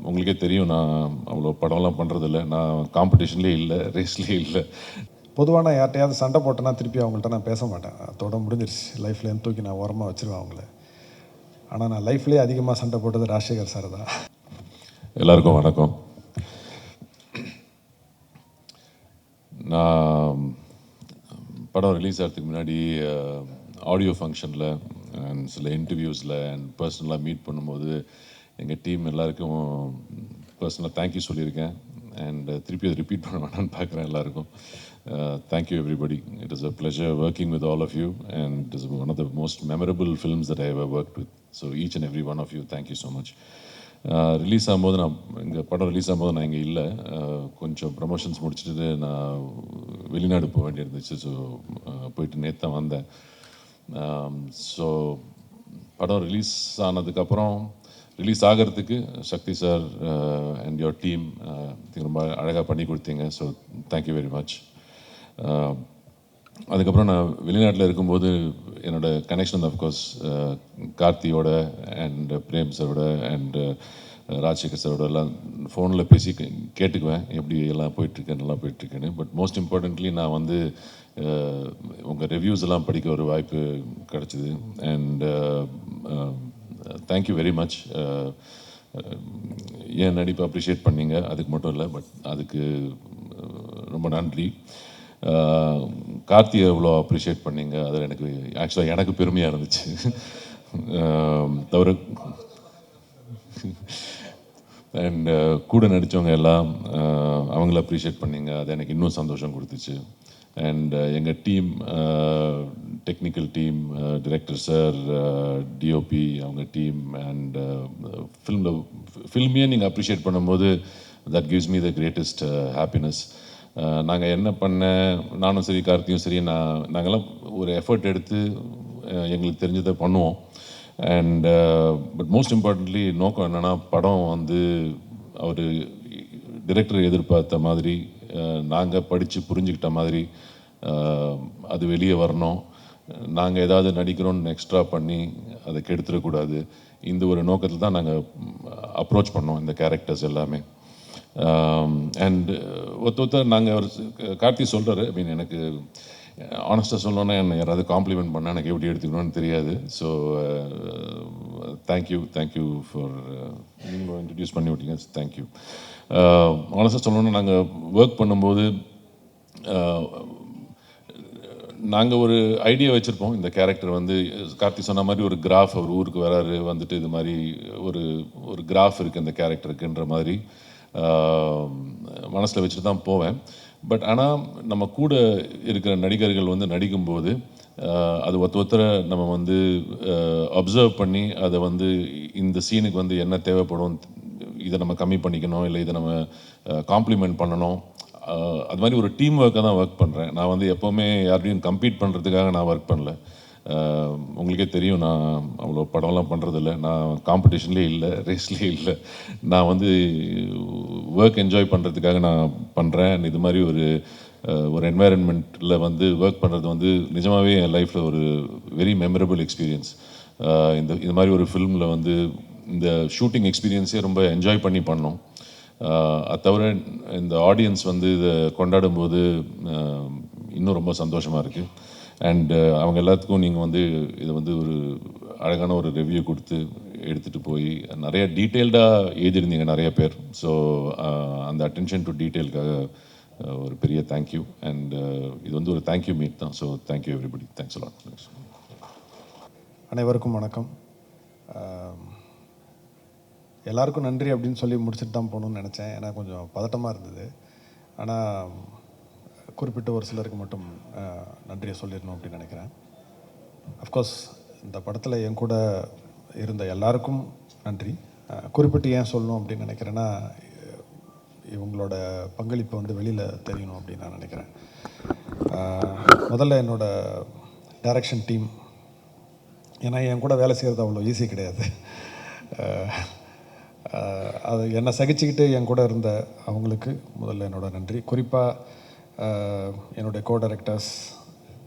உங்களுக்கே தெரியும், நான் அவ்வளோ படம்லாம் பண்ணுறதில்ல. நான் காம்படிஷன்லேயே இல்லை, ரேஸ்லேயே இல்லை. பொதுவாக நான் யார்ட்டையாவது சண்டை போட்டேன்னா திருப்பி அவங்கள்ட்ட நான் பேச மாட்டேன். அதோட முடிஞ்சிருச்சு. லைஃப்லேருந்து தூக்கி நான் ஓரமாக வச்சுருவேன் அவங்கள. ஆனால் நான் லைஃப்லேயே அதிகமாக சண்டை போட்டது ராஜசேகர் சார் தான். எல்லாருக்கும் வணக்கம். நான் படம் ரிலீஸ் ஆகிறதுக்கு முன்னாடி ஆடியோ ஃபங்க்ஷனில் அண்ட் சில இன்டர்வியூஸில் அண்ட் பர்சனலாக மீட் பண்ணும்போது எங்கள் டீம் எல்லாருக்கும் பர்சனலாக தேங்க்யூ சொல்லியிருக்கேன். அண்ட் திருப்பி அதை ரிப்பீட் பண்ண வேணான்னு பார்க்குறேன் எல்லாருக்கும். Thank you everybody. It is a pleasure working with all of you, and it is one of the most memorable films that I ever worked with. So each and every one of you, thank you so much. Release ஆகும்போது நான் எங்கள் படம் release ஆகும்போது நான் இங்கே இல்லை, கொஞ்சம் promotions முடிச்சுட்டு நான் வெளிநாடு போக வேண்டியிருந்துச்சு. ஸோ போயிட்டு நேற்று தான் வந்தேன். ஸோ படம் ரிலீஸ் ஆனதுக்கப்புறம் ரிலீஸ் ஆகிறதுக்கு சக்தி சார் அண்ட் யோர் டீம் ரொம்ப அழகாக பண்ணி கொடுத்தீங்க. So thank you very much. அதுக்கப்புறம் நான் வெளிநாட்டில் இருக்கும்போது என்னோடய கனெக்ஷன் அஃப்கோர்ஸ் கார்த்தியோட அண்ட் பிரேம் சாரோட அண்ட் ராஜசேகர் சாரோட எல்லாம் ஃபோனில் பேசி கேட்டுக்குவேன், எப்படி எல்லாம் போயிட்டுருக்கேன், நல்லா போயிட்டுருக்கேன்னு. பட் மோஸ்ட் இம்பார்ட்டன்ட்லி நான் வந்து உங்கள் ரிவ்யூஸ் எல்லாம் படிக்க ஒரு வாய்ப்பு கிடச்சிது. And thank you very much. என் நடிப்பை அப்ரிஷியேட் பண்ணீங்க, அதுக்கு மட்டும் இல்லை, பட் அதுக்கு ரொம்ப நன்றி. கார்த்தியை எவ்வளோ அப்ரிஷியேட் பண்ணீங்க, அது எனக்கு ஆக்சுவலாக எனக்கு பெருமையாக இருந்துச்சு. தவிர அண்ட் கூட நடித்தவங்க எல்லாம் அவங்கள அப்ரிஷியேட் பண்ணீங்க, அது எனக்கு இன்னும் சந்தோஷம் கொடுத்துச்சு. அண்ட் எங்கள் team, technical team, director sir, DOP அவங்க டீம், அண்ட் ஃபில்மையே நீங்கள் அப்ரிஷியேட் பண்ணும்போது that gives me the greatest happiness. நாங்கள் என்ன பண்ண, நானும் சரி கார்த்தியும் சரி, நாங்கள்லாம் ஒரு எஃபர்ட் எடுத்து எங்களுக்கு தெரிஞ்சதை பண்ணுவோம். அண்ட் பட் மோஸ்ட் இம்பார்ட்டன்ட்லி நோக்கம் என்னென்னா, படம் வந்து அவர் டிரெக்டர் எதிர்பார்த்த மாதிரி, நாங்கள் படித்து புரிஞ்சுக்கிட்ட மாதிரி அது வெளியே வரணும். நாங்கள் ஏதாவது நடிக்கிறோன்னு எக்ஸ்ட்ரா பண்ணி அதை கெடுத்துடக்கூடாது. இந்த ஒரு நோக்கத்தில் தான் நாங்கள் அப்ரோச் பண்ணோம் இந்த கேரக்டர்ஸ் எல்லாமே. அண்ட் ஒருத்தர் நாங்கள் ஒரு கார்த்தி சொல்கிறாரு, ஐ மீன் எனக்கு ஆனஸ்ட்டாக சொல்லணுன்னா என்னை யாராவது காம்ப்ளிமெண்ட் பண்ணால் எனக்கு எப்படி எடுத்துக்கணும்னு தெரியாது. ஸோ தேங்க்யூ ஃபார் நீங்களும் இன்ட்ரடியூஸ் பண்ணி விட்டீங்க. தேங்க்யூ. ஆனஸ்ட்டாக சொல்லணுன்னா நாங்கள் ஒர்க் பண்ணும்போது நாங்கள் ஒரு ஐடியா வச்சுருப்போம். இந்த கேரக்டர் வந்து கார்த்தி சொன்ன மாதிரி ஒரு கிராஃப், அவர் ஊருக்கு வராரு, வந்துட்டு இது மாதிரி ஒரு கிராஃப் இருக்குது இந்த கேரக்டருக்குன்ற மாதிரி மனசில் வச்சுட்டு தான் போவேன். பட் ஆனால் நம்ம கூட இருக்கிற நடிகர்கள் வந்து நடிக்கும்போது அது ஒருத்தரை நம்ம வந்து அப்சர்வ் பண்ணி அதை வந்து இந்த சீனுக்கு வந்து என்ன தேவைப்படும், இதை நம்ம கம்மி பண்ணிக்கணும், இல்லை இதை நம்ம காம்ப்ளிமெண்ட் பண்ணணும், அது மாதிரி ஒரு டீம் ஒர்க்காக தான் ஒர்க் பண்ணுறேன். நான் வந்து எப்போவுமே யார்டையும் கம்பீட் பண்ணுறதுக்காக நான் ஒர்க் பண்ணல. உங்களுக்கே தெரியும், நான் அவ்வளோ படம்லாம் பண்ணுறதில்ல. நான் காம்படிஷன்லேயே இல்லை, ரேஸ்லேயே இல்லை. நான் வந்து ஒர்க் என்ஜாய் பண்ணுறதுக்காக நான் பண்ணுறேன். இது மாதிரி ஒரு என்வாயரன்மெண்ட்டில் வந்து ஒர்க் பண்ணுறது வந்து நிஜமாகவே என் லைஃப்பில் ஒரு வெரி மெமரபிள் எக்ஸ்பீரியன்ஸ். இது மாதிரி ஒரு ஃபில்மில் வந்து இந்த ஷூட்டிங் எக்ஸ்பீரியன்ஸே ரொம்ப என்ஜாய் பண்ணி பண்ணோம். அது தவிர இந்த ஆடியன்ஸ் வந்து இதை கொண்டாடும்போது இன்னும் ரொம்ப சந்தோஷமாக இருக்குது. அண்ட் அவங்க எல்லாத்துக்கும் நீங்கள் வந்து இதை வந்து ஒரு அழகான ஒரு ரிவ்யூ கொடுத்து எடுத்துகிட்டு போய் நிறைய டீட்டெயில்டாக எழுதியிருந்தீங்க நிறைய பேர். ஸோ அந்த அட்டென்ஷன் டு டீட்டெயிலுக்காக ஒரு பெரிய தேங்க்யூ. அண்ட் இது வந்து ஒரு தேங்க்யூ மீட் தான். So thank you everybody. Thanks a lot. அனைவருக்கும் வணக்கம். எல்லாருக்கும் நன்றி அப்படின்னு சொல்லி முடிச்சுட்டு தான் போகணுன்னு நினச்சேன். ஏன்னா கொஞ்சம் பதட்டமாக இருந்தது. ஆனால் குறிப்பிட்ட ஒரு சிலருக்கு மட்டும் நன்றியை சொல்லிடணும் அப்படின்னு நினைக்கிறேன். அஃப்கோர்ஸ் இந்த படத்தில் என் கூட இருந்த எல்லாருக்கும் நன்றி. குறிப்பிட்டு ஏன் சொல்லணும் அப்படின்னு நினைக்கிறேன்னா, இவங்களோட பங்களிப்பு வந்து வெளியில் தெரியணும் அப்படின்னு நான் நினைக்கிறேன். முதல்ல என்னோடய டைரக்ஷன் டீம், ஏன்னா என் கூட வேலை செய்கிறது அவ்வளோ ஈஸி கிடையாது. அது என்னை சகிச்சுக்கிட்டு என் கூட இருந்த அவங்களுக்கு முதல்ல என்னோடய நன்றி. குறிப்பாக என்னுடைய co directors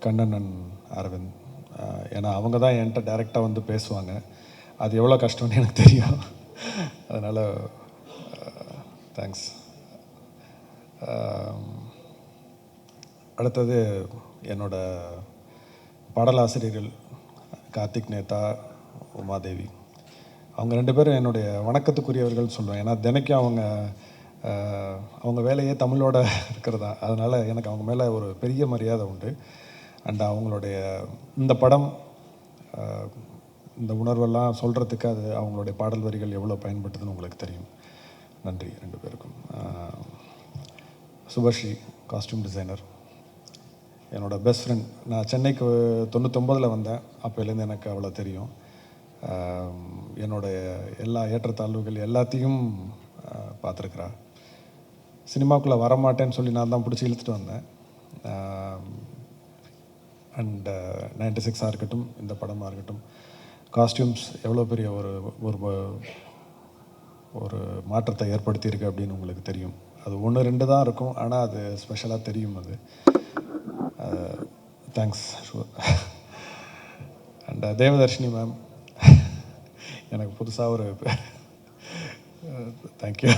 Kannan and Aravind. ஏன்னா அவங்க தான் என்கிட்ட டைரெக்டாக வந்து பேசுவாங்க. அது எவ்வளோ கஷ்டம்னு எனக்கு தெரியும். அதனால் தேங்க்ஸ். அடுத்தது என்னோட பாடலாசிரியர்கள் கார்த்திக் நேதா, உமாதேவி, அவங்க 2 பேரும் என்னுடைய வணக்கத்துக்குரியவர்கள் சொல்லுவேன். ஏன்னா தினைக்கும் அவங்க வேலையே தமிழோட இருக்கிறதா, அதனால் எனக்கு அவங்க மேலே ஒரு பெரிய மரியாதை உண்டு. அண்ட் அவங்களுடைய இந்த படம் இந்த உணர்வெல்லாம் சொல்கிறதுக்கு அது அவங்களுடைய பாடல் வரிகள் எவ்வளோ பயன்படுதுன்னு உங்களுக்கு தெரியும். நன்றி 2 பேருக்கும். சுபஸ்ரீ, காஸ்டியூம் டிசைனர், என்னோட பெஸ்ட் ஃப்ரெண்ட். நான் சென்னைக்கு 99 வந்தேன். அப்போலேருந்து எனக்கு அவ்வளோ தெரியும். என்னுடைய எல்லா ஏற்றத்தாழ்வுகள் எல்லாத்தையும் பார்த்துருக்குறா. சினிமாக்குள்ளே வரமாட்டேன்னு சொல்லி நான் தான் பிடிச்சி இழுத்துட்டு வந்தேன். அண்ட் 96 இருக்கட்டும், இந்த படமாக இருக்கட்டும், காஸ்டியூம்ஸ் எவ்வளோ பெரிய ஒரு ஒரு மாற்றத்தை ஏற்படுத்தியிருக்கு அப்படின்னு உங்களுக்கு தெரியும். அது 1, 2 தான் இருக்கும், ஆனால் அது ஸ்பெஷலாக தெரியும். அது தேங்க்ஸ். அண்ட் தேவதர்ஷினி மேம், எனக்கு புதுசாக ஒரு தேங்க்யூ.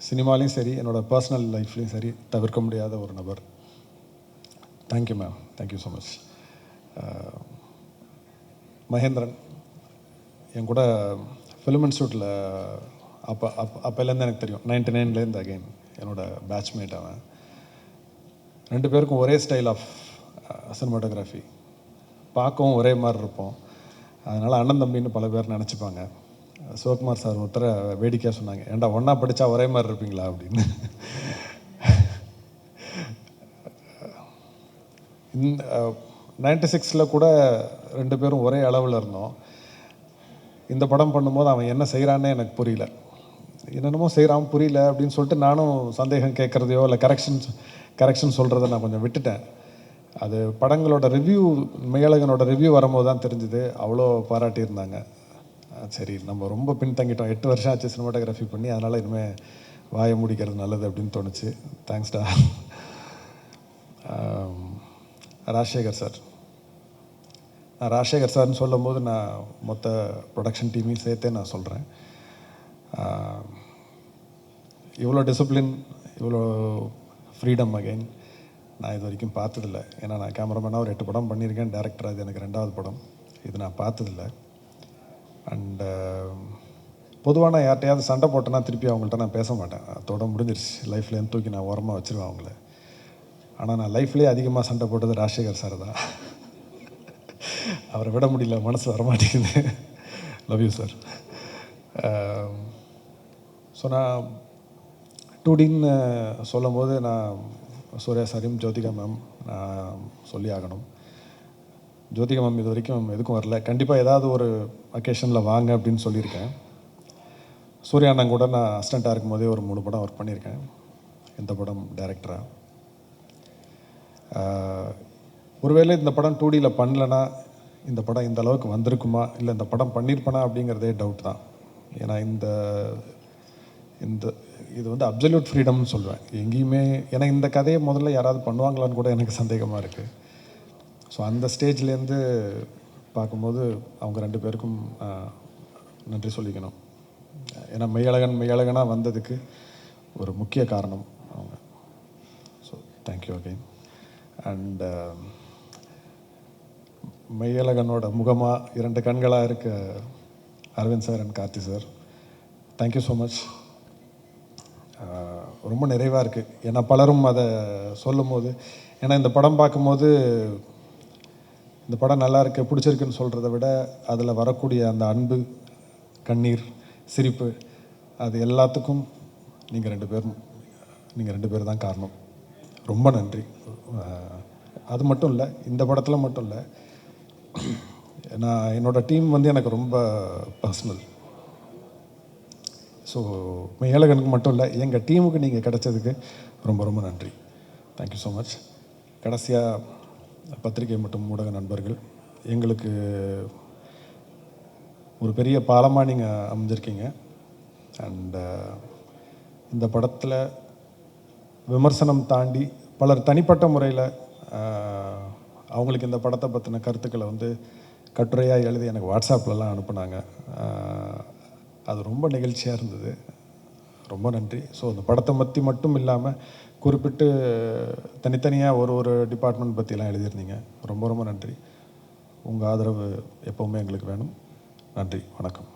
சினிமாலையும் சரி, என்னோடய பர்சனல் லைஃப்லேயும் சரி, தவிர்க்க முடியாத ஒரு நபர். Thank you ma'am, thank you so much. Mahendran, என் கூட ஃபிலிம் இன்ஸ்டியூட்டில் அப்போலேருந்து எனக்கு தெரியும். 99லேருந்து அகைன் என்னோடய பேட்ச்மேட் அவன். 2 பேருக்கும் ஒரே ஸ்டைல் ஆஃப் சினிமாட்டோகிராஃபி, பார்க்கவும் ஒரே மாதிரி இருப்போம். அதனால் அண்ணன் தம்பின்னு பல பேர் நினச்சிப்பாங்க. சிவகுமார் சார் ஒருத்தர வேடிக்கையாக சொன்னாங்க, ஏன்டா ஒன்றா படித்தா ஒரே மாதிரி இருப்பீங்களா அப்படின்னு. இந்த 96 கூட 2 பேரும் ஒரே அளவில் இருந்தோம். இந்த படம் பண்ணும்போது அவன் என்ன செய்கிறான்னே எனக்கு புரியல. என்னென்னமோ செய்கிறான் புரியல அப்படின்னு சொல்லிட்டு நானும் சந்தேகம் கேட்குறதையோ இல்லை கரெக்ஷன் சொல்கிறத நான் கொஞ்சம் விட்டுட்டேன். அது படங்களோட ரிவ்யூ, மெய்யழகனோட ரிவ்யூ வரும்போது தான் தெரிஞ்சுது. அவ்வளோ பாராட்டியிருந்தாங்க. சரி, நம்ம ரொம்ப பின்தங்கிட்டோம். 8 வருஷம் ஆச்சு சினிமாட்டோகிராஃபி பண்ணி, அதனால் இனிமேல் வாயை முடிக்கிறது நல்லது அப்படின்னு தோணுச்சு. தேங்க்ஸ்டா. ராஜசேகர் சார், நான் ராஜசேகர் சார்னு சொல்லும் போது நான் மொத்த ப்ரொடக்ஷன் டீமையும் சேர்த்தே நான் சொல்கிறேன். இவ்வளோ டிசிப்ளின், இவ்வளோ ஃப்ரீடம் அகைன் நான் இது வரைக்கும் பார்த்ததில்ல. ஏன்னா நான் கேமராமேனாக ஒரு 8 படம் பண்ணியிருக்கேன். டேரக்டராக இது எனக்கு 2வது படம். இது நான் பார்த்ததில்ல. அண்டு பொதுவாக நான் யார்கிட்டையாவது சண்டை போட்டேன்னா திருப்பி அவங்கள்ட்ட நான் பேச மாட்டேன். அதோட முடிஞ்சிருச்சு. லைஃப்லேருந்து தூக்கி நான் ஓரமாக வச்சுருவேன் அவங்கள. ஆனால் நான் லைஃப்லேயே அதிகமாக சண்டை போட்டது ராஜசேகர் சார் தான். அவரை விட முடியல, மனசு வரமாட்டேங்குது. Love you sir. ஸோ நான் 2Dன்னு சொல்லும் போது நான் சூர்யா சாரையும் ஜோதிகா மேம் நான் சொல்லி ஆகணும். ஜோதிகா மேம் இது வரைக்கும் எதுக்கும் வரல. கண்டிப்பாக ஏதாவது ஒரு அக்கேஷனில் வாங்க அப்படின்னு சொல்லியிருக்கேன். சூர்யா அண்ணன் கூட நான் அசிஸ்டண்ட்டாக இருக்கும்போதே ஒரு 3 படம் ஒர்க் பண்ணியிருக்கேன். இந்த படம் டைரக்டராக. ஒருவேளை இந்த படம் 2Dயில் பண்ணலன்னா இந்த படம் இந்த அளவுக்கு வந்திருக்குமா, இல்லை இந்த படம் பண்ணியிருப்பேனா அப்படிங்கிறதே டவுட் தான். ஏன்னா இது வந்து அப்சல்யூட் ஃப்ரீடம்னு சொல்லுவேன். எங்கேயுமே ஏன்னா இந்த கதையை முதல்ல யாராவது பண்ணுவாங்களான்னு கூட எனக்கு சந்தேகமாக இருக்குது. ஸோ அந்த ஸ்டேஜ்லேருந்து பார்க்கும்போது அவங்க 2 பேருக்கும் நன்றி சொல்லிக்கணும். ஏன்னா மெய்யழகனாக வந்ததுக்கு ஒரு முக்கிய காரணம் அவங்க. So thank you again. அண்ட் மெய்யழகனோட முகமாக 2 கண்களாக இருக்க Aravind sir and Karthi sir, thank you so much. ரொம்ப நிறைவாக இருக்குது. ஏன்னா பலரும் அதை சொல்லும் போது, ஏன்னா இந்த படம் பார்க்கும்போது இந்த படம் நல்லா இருக்கு பிடிச்சிருக்குன்னு சொல்கிறத விட அதில் வரக்கூடிய அந்த அன்பு, கண்ணீர், சிரிப்பு, அது எல்லாத்துக்கும் நீங்கள் 2 பேர் தான் காரணம். ரொம்ப நன்றி. அது மட்டும் இல்லை, இந்த படத்தில் மட்டும் இல்லை, நான் என்னோடய டீம் வந்து எனக்கு ரொம்ப பர்சனல். ஸோ மெய்யழகனுக்கு மட்டும் இல்லை, எங்கள் டீமுக்கு நீங்கள் கிடைச்சதுக்கு ரொம்ப ரொம்ப நன்றி. Thank you so much. கடைசியாக பத்திரிகை மற்றும் ஊடக நண்பர்கள், எங்களுக்கு ஒரு பெரிய பாலமாக நீங்கள் அமைஞ்சிருக்கீங்க. அண்ட் இந்த படத்தில் விமர்சனம் தாண்டி பலர் தனிப்பட்ட முறையில் அவங்களுக்கு இந்த படத்தை பற்றின கருத்துக்களை வந்து கட்டுரையாக எழுதி எனக்கு வாட்ஸ்அப்லலாம் அனுப்புனாங்க. அது ரொம்ப நெகிழ்ச்சியாக இருந்தது. ரொம்ப நன்றி. ஸோ அந்த படத்தை பற்றி மட்டும் இல்லாமல் குறிப்பிட்டு தனித்தனியாக ஒரு டிபார்ட்மெண்ட் பற்றிலாம் எழுதியிருந்தீங்க. ரொம்ப ரொம்ப நன்றி. உங்கள் ஆதரவு எப்போவுமே எங்களுக்கு வேணும். நன்றி, வணக்கம்.